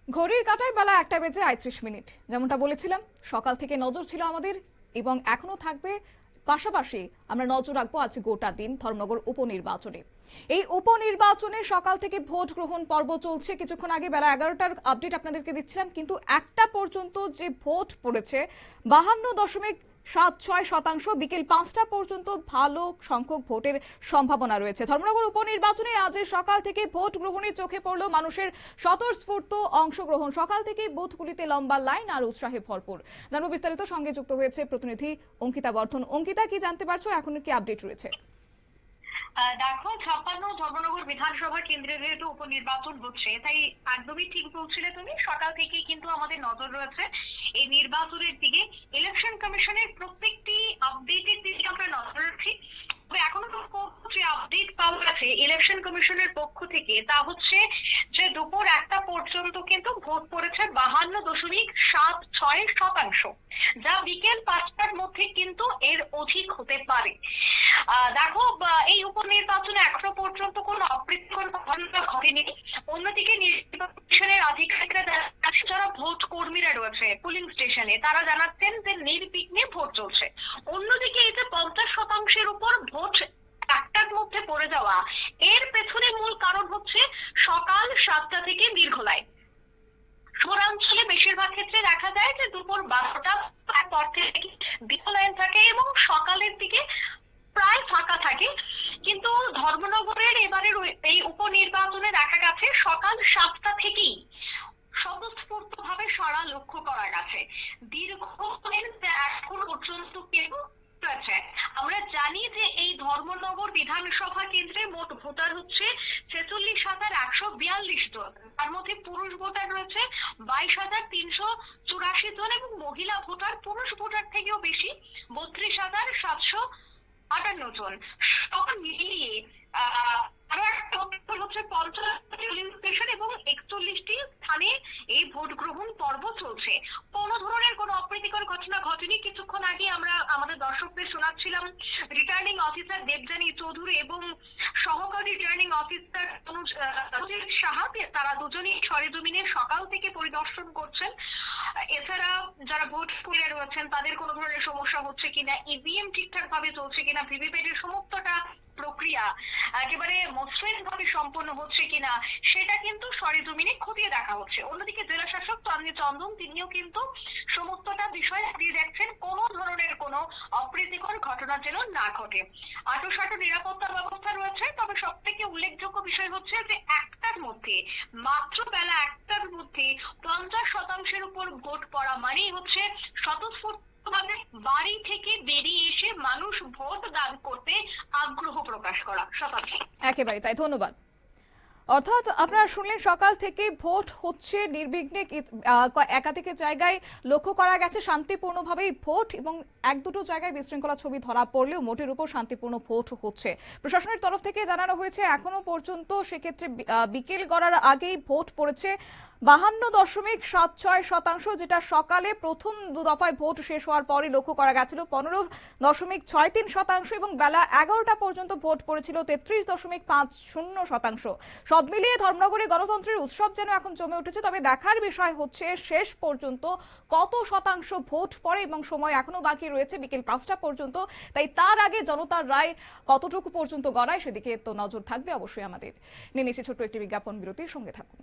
ঘড়ির কাঁটায় বেলা 1টা বেজে ৩৮ মিনিট। যেমনটা বলেছিলাম, সকাল থেকে নজর ছিল আমাদের এবং এখনো থাকবে। পাশাপাশি আমরা নজর রাখবো আজ গোটা দিন ধর্মনগর উপনির্বাচনে। এই উপনির্বাচনে সকাল থেকে ভোট গ্রহণ পর্ব চলছে। কিছুক্ষণ আগে বেলা 11টার আপডেট আপনাদেরকে দিচ্ছিলাম, কিন্তু একটা পর্যন্ত যে ভোট পড়েছে 52.76%। বিকেল 5টা পর্যন্ত ভালো সংখ্যক ভোটের সম্ভাবনা রয়েছে। ধর্মনগর উপনির্বাচনে আজ সকাল থেকে ভোট গ্রহণে চোখে পড়ল মানুষের স্বতঃস্ফূর্ত অংশগ্রহণ। সকাল থেকে বুথগুলিতে লম্বা লাইন আর উৎসাহে ভরপুর। জানবো বিস্তারিত, সঙ্গে যুক্ত হয়েছে প্রতিনিধি অঙ্কিতা বর্ধন। অঙ্কিতা, কি জানতে পারছো, এখন কি আপডেট রয়েছে? দেখো, 56 ধর্মনগর বিধানসভা কেন্দ্রে যেহেতু উপনির্বাচন হচ্ছে, তাই একদমই ঠিক বলছিলে তুমি। সকাল থেকেই কিন্তু আমাদের নজর রয়েছে এই নির্বাচনের দিকে। ইলেকশন কমিশনের প্রত্যেকটি আপডেটের দিকে আমরা নজর রাখছি। তবে এখনো যে আপডেট পাওয়া গেছে ইলেকশন কমিশনের পক্ষ থেকে, তা হচ্ছে যে দুপুর 1টা পর্যন্ত কিন্তু ভোট পড়েছে 52.76%, যা বিকেল 5টার মধ্যে কিন্তু এর অধিক হতে পারে। দেখো, এই উপনির্বাচনে এখনো পর্যন্ত কোনো অপ্রীতিকর ঘটনা ঘটেনি। অন্যদিকে নির্বাচন কমিশনের আধিকারিকরা যারা ভোট কর্মীরা রয়েছে পুলিং স্টেশনে, তারা জানাচ্ছেন যে নির্বিঘ্নে ভোট চলছে। অন্যদিকে এই যে 50%-এর উপর ভোট 1টার মধ্যে পড়ে যাওয়া, এর পেছনে মূল কারণ হচ্ছে সকাল 7টা থেকে দীর্ঘ লাইন। শহরাঞ্চলে বেশিরভাগ ক্ষেত্রে দেখা যায় যে দুপুর 12টার পর থেকে দীর্ঘ লাইন থাকে এবং সকালের দিকে প্রায় ফাঁকা থাকে। কিন্তু ধর্মনগরের এবারের এই উপনির্বাচনে দেখা গেছে সকাল 7টা থেকেই স্বতঃস্ফূর্ত ভাবে সাড়া লক্ষ্য করা গেছে। দীর্ঘদিন এখন পর্যন্ত কিন্তু রয়েছে। আমরা জানি যে এই ধর্মনগর বিধানসভা কেন্দ্রে মোট ভোটার হচ্ছে 46,142 জন। তার মধ্যে পুরুষ ভোটার রয়েছে 22,384 জন এবং মহিলা ভোটার পুরুষ ভোটার থেকেও বেশি 32,758 জন। সব মিলিয়ে আরো একটা হচ্ছে 50টি পোলিং স্টেশন এবং 41টি স্থানে এই ভোট গ্রহণ পর্ব চলছে। কোনো ধরনের কোনো অপ্রীতিকর ঘটনা ঘটেনি। কিছুক্ষণ আগে আমরা আমাদের দর্শকদের শোনাচ্ছিলাম রিটার্নিং অফিসার দেবযানী চৌধুরী এবং সহকারী রিটার্নিং অফিসার অনুজ সাহা, তারা দুজনেই সরেজমিনে সকাল থেকে পরিদর্শন করছেন। এছাড়া যারা ভোট করে রয়েছেন তাদের কোনো ধরনের সমস্যা হচ্ছে কিনা, ইভিএম ঠিকঠাক ভাবে চলছে কিনা, ভিভিপ্যাটের সমস্তটা প্রক্রিয়া একেবারে মসৃণ ভাবে সম্পন্ন হচ্ছে কিনা, সেটা কিন্তু সরেজমিনে খতিয়ে দেখা হচ্ছে। অন্যদিকে জেলা শাসক তন্ময় চন্দন, তিনিও কিন্তু সমস্তটা বিষয় হারিয়ে দেখছেন কোনো ধরনের কোনো অপ্রীতিকর ঘটনা যেন না ঘটে। আঁটোসাঁটো নিরাপত্তা ব্যবস্থা রয়েছে। তবে সব থেকে উল্লেখযোগ্য বিষয় হচ্ছে যে মাত্র বেলা 1টার মধ্যে 50%-এর উপর ভোট পড়া মানেই হচ্ছে স্বতঃস্ফূর্তভাবে বাড়ি থেকে বেরিয়ে এসে মানুষ ভোট দান করতে আগ্রহ প্রকাশ করা। শতাব্দী। একেবারে তাই, ধন্যবাদ। অর্থাৎ আপনারা শুনলেন, সকাল থেকে ভোট হচ্ছে নির্বিঘ্নে। একাধিক জায়গায় লক্ষ্য করা গেছে শান্তিপূর্ণভাবেই ভোট, এবং এক দুটো জায়গায় বিশৃঙ্খলা ছবি ধরা পড়লেও মোটের উপর শান্তিপূর্ণ ভোট হচ্ছে। প্রশাসনের তরফ থেকে জানানো হয়েছে এখনো পর্যন্ত সেক্ষেত্রে বিকেল গড়ার আগেই ভোট পড়েছে 52.76%, যেটা সকালে প্রথম দু দফায় ভোট শেষ হওয়ার পরই লক্ষ্য করা গেছিল 15.63%, এবং বেলা 11টা পর্যন্ত ভোট পড়েছিল 33.50%। সব মিলিয়ে ধর্মনগরে গণতন্ত্রের উৎসব যেন এখন জমে উঠেছে। তবে দেখার বিষয় হচ্ছে শেষ পর্যন্ত কত শতাংশ ভোট পড়ে, এবং সময় এখনো বাকি রয়েছে বিকেল 5টা পর্যন্ত। তাই তার আগে জনতার রায় কতটুকু পর্যন্ত গড়ায় সেদিকে তো নজর থাকবে অবশ্যই আমাদের। নিয়ে নিচ্ছি ছোট্ট একটি বিজ্ঞাপন বিরতির, সঙ্গে থাকুন।